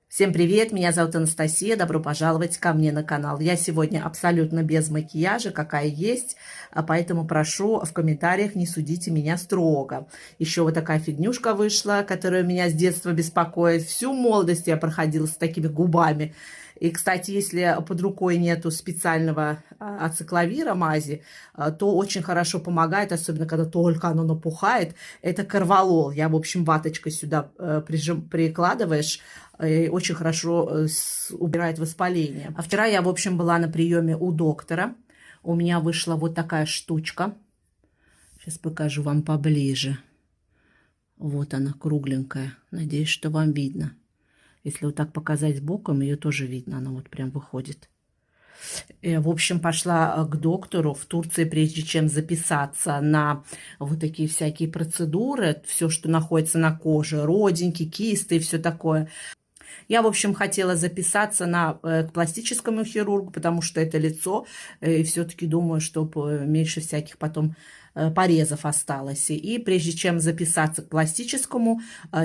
Всем привет, меня зовут Анастасия, добро пожаловать ко мне на канал. Я сегодня абсолютно без макияжа, какая есть, поэтому прошу в комментариях не судите меня строго. Еще вот такая фигнюшка вышла, которая меня с детства беспокоит. Всю молодость я проходила с такими губами. И, кстати, если под рукой нету специального ацикловира мази, то очень хорошо помогает, особенно когда только оно напухает. Это корвалол. Я, в общем, ваточкой сюда прикладываешь, и очень хорошо убирает воспаление. А вчера я, в общем, была на приеме у доктора. У меня вышла вот такая штучка. Сейчас покажу вам поближе. Вот она, кругленькая. Надеюсь, что вам видно. Если вот так показать боком, ее тоже видно. Она вот прям выходит. В общем, пошла к доктору в Турции, прежде чем записаться на вот такие всякие процедуры. Все, что находится на коже. Родинки, кисты и все такое. Я, в общем, хотела записаться к пластическому хирургу, потому что это лицо, и все-таки думаю, чтобы меньше всяких потом порезов осталось. И прежде чем записаться к пластическому,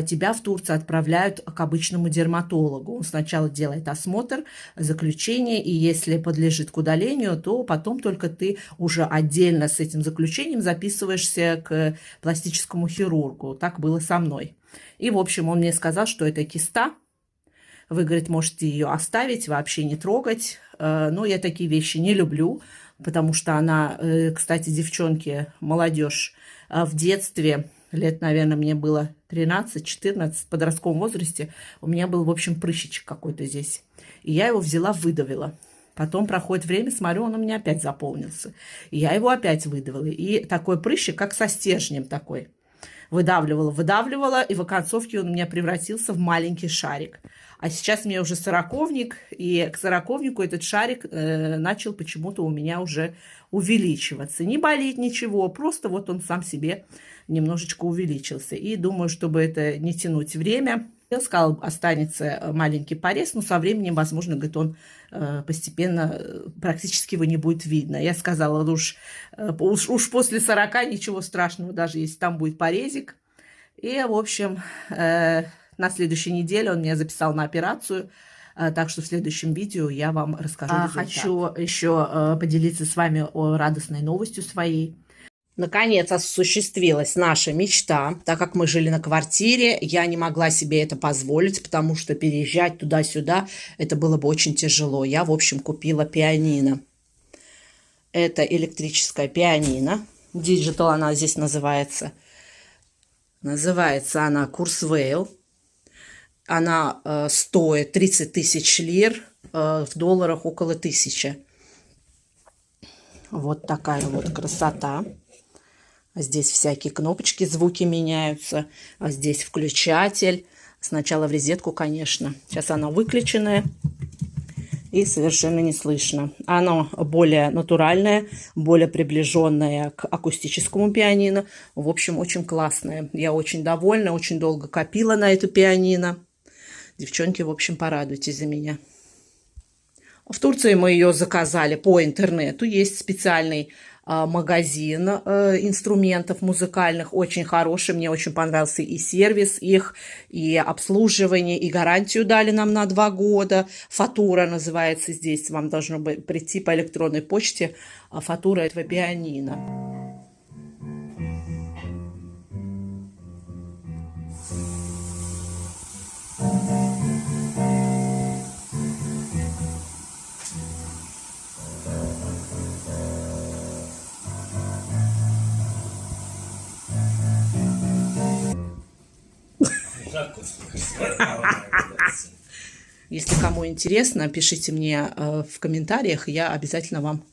тебя в Турцию отправляют к обычному дерматологу. Он сначала делает осмотр, заключение, и если подлежит к удалению, то потом только ты уже отдельно с этим заключением записываешься к пластическому хирургу. Так было со мной. И, в общем, он мне сказал, что это киста. Вы, говорит, можете ее оставить, вообще не трогать. Но я такие вещи не люблю, потому что она, кстати, девчонки, молодежь, в детстве, лет, наверное, мне было 13-14, в подростковом возрасте, у меня был, в общем, прыщичек какой-то здесь. И я его взяла, выдавила. Потом проходит время, смотрю, он у меня опять заполнился. И я его опять выдавила. И такой прыщик, как со стержнем такой. Выдавливала, и в оконцовке он у меня превратился в маленький шарик. А сейчас мне уже сороковник, и к сороковнику этот шарик начал почему-то у меня уже увеличиваться. Не болит ничего, просто вот он сам себе немножечко увеличился. И думаю, чтобы это не тянуть время, я сказала, останется маленький порез, но со временем, возможно, говорит, он постепенно, практически его не будет видно. Я сказала, уж после 40 ничего страшного, даже если там будет порезик. И, в общем, на следующей неделе он меня записал на операцию, так что в следующем видео я вам расскажу результат. Хочу еще поделиться с вами радостной новостью своей. Наконец осуществилась наша мечта. Так как мы жили на квартире, я не могла себе это позволить, потому что переезжать туда-сюда, это было бы очень тяжело. Я, в общем, купила пианино. Это электрическое пианино. Digital она здесь называется. Называется она Kurzweil. Она стоит 30 тысяч лир, в долларах около 1000. Вот такая вот красота. Здесь всякие кнопочки, звуки меняются. А здесь включатель. Сначала в розетку, конечно. Сейчас она выключенная. И совершенно не слышно. Оно более натуральное, более приближенное к акустическому пианино. В общем, очень классное. Я очень довольна, очень долго копила на эту пианино. Девчонки, в общем, порадуйтесь за меня. В Турции мы ее заказали по интернету. Есть специальный магазин инструментов музыкальных, очень хороший. Мне очень понравился и сервис их, и обслуживание, и гарантию дали нам на 2 года. Фатура называется здесь. Вам должно прийти по электронной почте фатура этого пианино. Если кому интересно, пишите мне в комментариях, я обязательно вам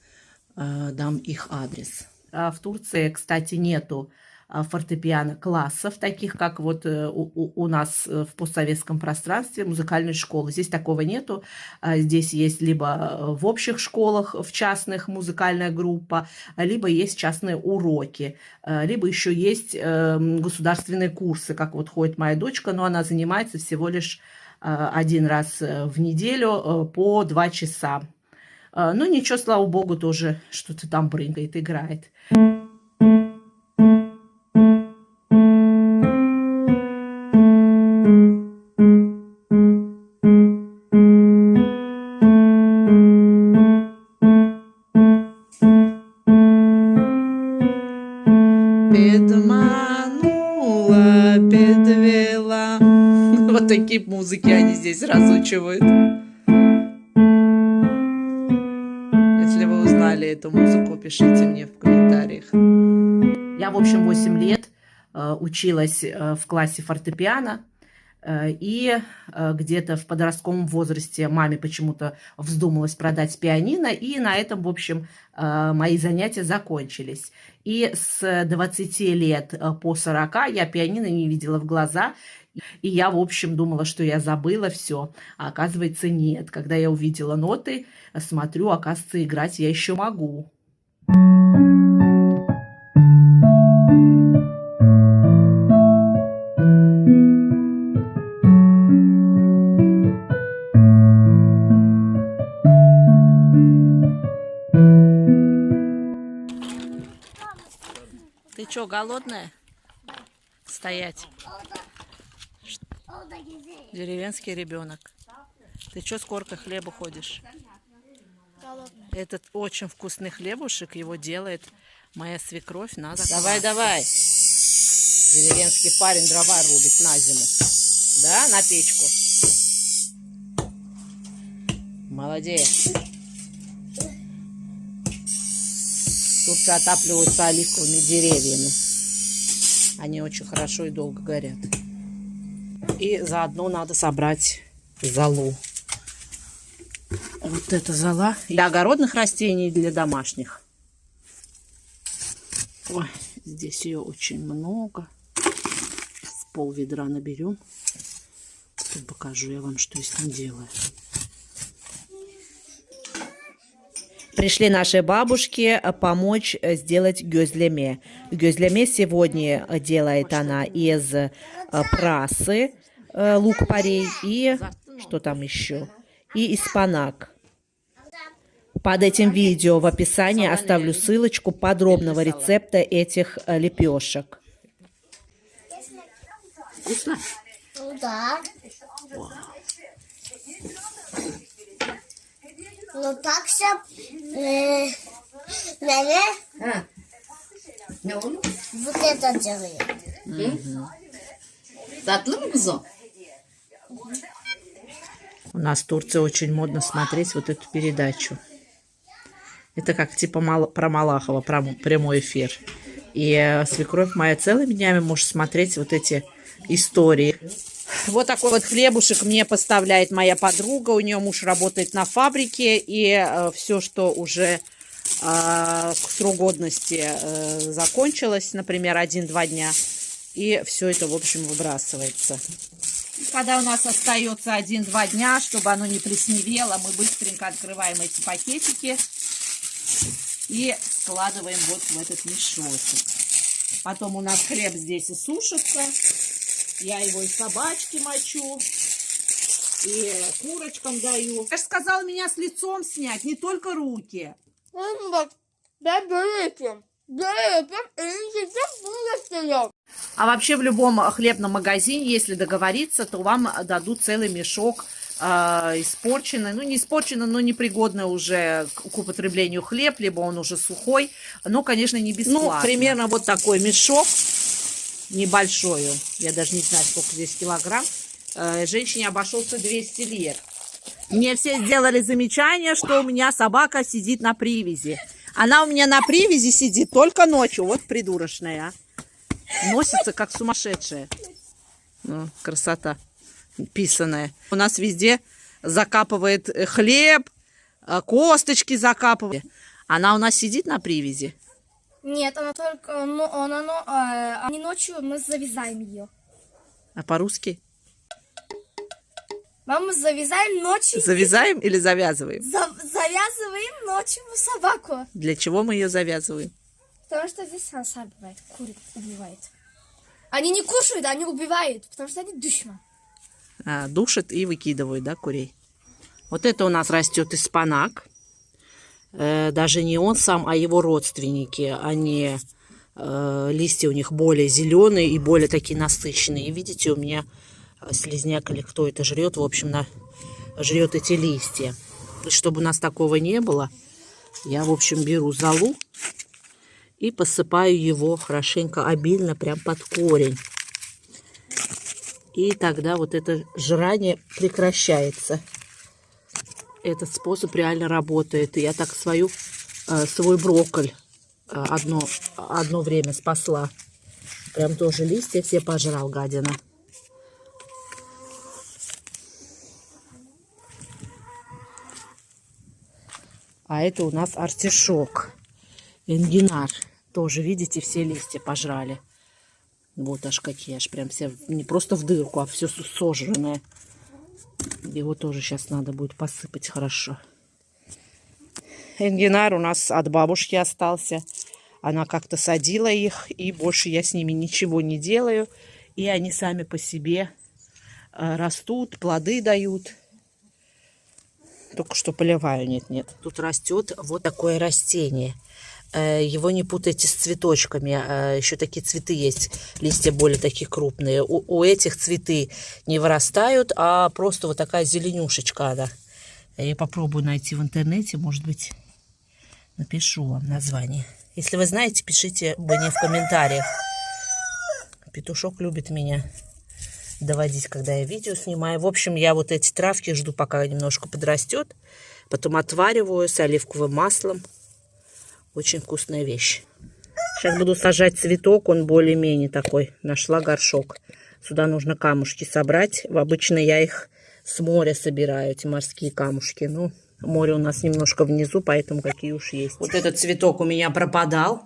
дам их адрес. В Турции, кстати, нету фортепиано-классов, таких как вот у нас в постсоветском пространстве музыкальной школы. Здесь такого нету. Здесь есть либо в общих школах, в частных музыкальная группа, либо есть частные уроки, либо еще есть государственные курсы, как вот ходит моя дочка, но она занимается всего лишь 1 раз в неделю по 2 часа. Ну, ничего, слава богу, тоже что-то там брыгает, играет. музыки они здесь разучивают. Если вы узнали эту музыку, пишите мне в комментариях. Я, в общем, 8 лет училась в классе фортепиано. И где-то в подростковом возрасте маме почему-то вздумалось продать пианино, и на этом, в общем, мои занятия закончились. И с 20 лет по 40 я пианино не видела в глаза, и я, в общем, думала, что я забыла все, а оказывается нет. Когда я увидела ноты, смотрю, оказывается, играть я еще могу. Ты что, голодная? Стоять. Деревенский ребенок. Ты что, сколько хлеба ходишь? Голодная. Этот очень вкусный хлебушек, его делает моя свекровь на заказ. Давай, давай. Деревенский парень дрова рубит на зиму. Да, на печку. Молодец. Тут отапливаются оливковыми деревьями. Они очень хорошо и долго горят. И заодно надо собрать золу. Вот эта зола для огородных растений и для домашних. Ой, здесь ее очень много. С пол-ведра наберем. Потом покажу я вам, что я с ним делаю. Пришли наши бабушки помочь сделать гёзлеме. Гёзлеме сегодня делает она из прасы, лук-порей и что там еще? И из спанак. Под этим видео в описании оставлю ссылочку подробного рецепта этих лепешек. Вкусно? Да. Ну так все, наверное, вот это делаем. У нас в Турции очень модно смотреть вот эту передачу. Это как типа про Малахова, про прямой эфир. И свекровь моя целыми днями может смотреть вот эти истории. Вот такой вот хлебушек мне поставляет моя подруга. У нее муж работает на фабрике. И все, что уже срок годности закончилось, например, 1-2 дня. И все это, в общем, выбрасывается. Когда у нас остается 1-2 дня, чтобы оно не плесневело, мы быстренько открываем эти пакетики и складываем вот в этот мешочек. Потом у нас хлеб здесь и сушится. Я его и собачке мочу, и курочкам даю. Я же сказала меня с лицом снять, не только руки. А вообще в любом хлебном магазине, если договориться, то вам дадут целый мешок испорченный, ну не испорченный, но непригодный уже к употреблению хлеб, либо он уже сухой, но, конечно, не бесплатно. Ну, примерно вот такой мешок, небольшой, я даже не знаю, сколько здесь килограмм, женщине обошелся 200 лет. Мне все сделали замечание, что у меня собака сидит на привязи. Она у меня на привязи сидит только ночью, вот придурочная. Носится как сумасшедшая. Ну, красота писаная. У нас везде закапывает хлеб, косточки закапывает. Она у нас сидит на привязи. Нет, она только, не ночью мы завязаем ее. А по-русски? Маму завязаем ночью. Завязаем или завязываем? Завязываем ночью собаку. Для чего мы ее завязываем? Потому что здесь она сама бывает, курит, убивает. Они не кушают, они убивают, потому что они душма. Душат и выкидывают, да, курей. Вот это у нас растет испанак. Даже не он сам, а его родственники. Они, листья у них более зеленые и более такие насыщенные. И видите, у меня слизняк или кто это жрет, в общем, жрет эти листья. И чтобы у нас такого не было, я, в общем, беру золу и посыпаю его хорошенько, обильно, прям под корень. И тогда вот это жрание прекращается. Этот способ реально работает. И я так свой брокколь одно время спасла. Прям тоже листья все пожрал, гадина. А это у нас артишок. Энгинар. Тоже, видите, все листья пожрали. Вот аж какие, аж прям все, не просто в дырку, а все сожранное. Его тоже сейчас надо будет посыпать хорошо. Энгинар у нас от бабушки остался. Она как-то садила их, и больше я с ними ничего не делаю. И они сами по себе растут, плоды дают. Только что поливаю, нет. Тут растет вот такое растение. Его не путайте с цветочками. Еще такие цветы есть, листья более такие крупные. У этих цветы не вырастают, а просто вот такая зеленюшечка она. Я попробую найти в интернете, может быть, напишу вам название. Если вы знаете, пишите мне в комментариях. Петушок любит меня доводить, когда я видео снимаю. В общем, я вот эти травки жду, пока немножко подрастет. Потом отвариваю с оливковым маслом. Очень вкусная вещь. Сейчас буду сажать цветок, он более-менее такой. Нашла горшок. Сюда нужно камушки собрать. Обычно я их с моря собираю, эти морские камушки. Ну, море у нас немножко внизу, поэтому какие уж есть. Вот этот цветок у меня пропадал.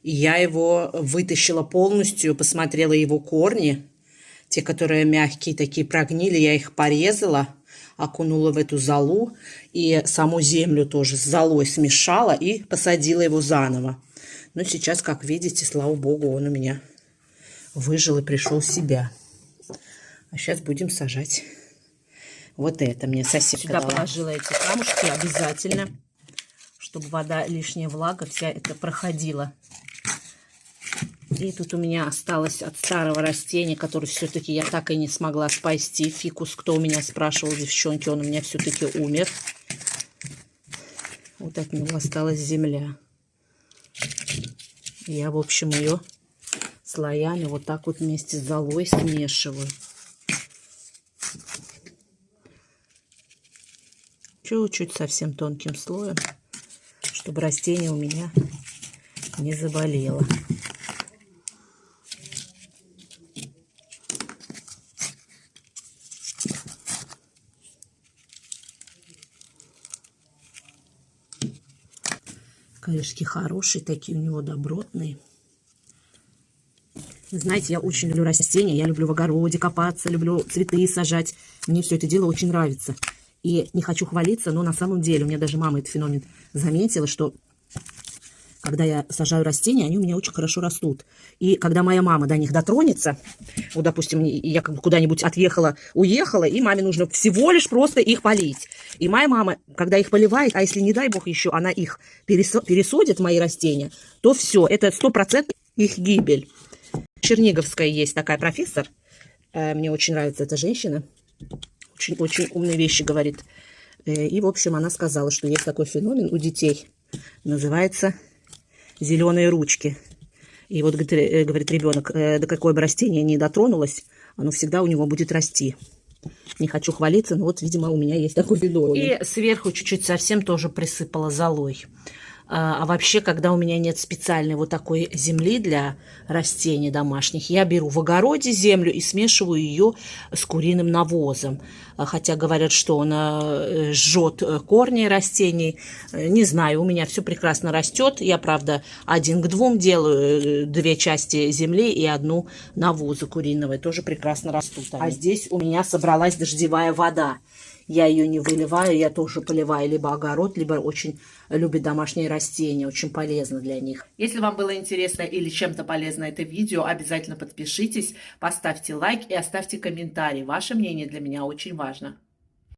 И я его вытащила полностью, посмотрела его корни. Те, которые мягкие, такие прогнили, я их порезала. Окунула в эту золу и саму землю тоже с золой смешала и посадила его заново. Но сейчас, как видите, слава богу, он у меня выжил и пришел в себя. А сейчас будем сажать вот это. Мне соседка сюда положила эти камушки обязательно, чтобы вода, лишняя влага вся это проходила. И тут у меня осталось от старого растения, которое все-таки я так и не смогла спасти. Фикус, кто у меня спрашивал, девчонки, он у меня все-таки умер. Вот от него осталась земля. Я, в общем, ее слоями вот так вот вместе с золой смешиваю. Чуть-чуть совсем тонким слоем, чтобы растение у меня не заболело. Корешки хорошие, такие у него добротные. Знаете, я очень люблю растения, я люблю в огороде копаться, люблю цветы сажать. Мне все это дело очень нравится. И не хочу хвалиться, но на самом деле, у меня даже мама этот феномен заметила, что когда я сажаю растения, они у меня очень хорошо растут. И когда моя мама до них дотронется, вот, допустим, я как бы куда-нибудь отъехала, уехала, и маме нужно всего лишь просто их полить. И моя мама, когда их поливает, а если, не дай бог, еще она их пересадит, мои растения, то все, это 100% их гибель. Черниговская есть такая профессор, мне очень нравится эта женщина, очень умные вещи говорит. И, в общем, она сказала, что есть такой феномен у детей, называется зеленые ручки. И вот, говорит ребенок, до какое бы растение ни дотронулось, оно всегда у него будет расти. Не хочу хвалиться, но вот, видимо, у меня есть такой феномен. И сверху чуть-чуть совсем тоже присыпала золой. А вообще, когда у меня нет специальной вот такой земли для растений домашних, я беру в огороде землю и смешиваю ее с куриным навозом. Хотя говорят, что он жжет корни растений. Не знаю, у меня все прекрасно растет. Я, правда, 1 к 2 делаю, 2 части земли и 1 навоза куриного. И тоже прекрасно растут они. А здесь у меня собралась дождевая вода. Я ее не выливаю, я тоже поливаю либо огород, либо очень любят домашние растения, очень полезно для них. Если вам было интересно или чем-то полезно это видео, обязательно подпишитесь, поставьте лайк и оставьте комментарий. Ваше мнение для меня очень важно.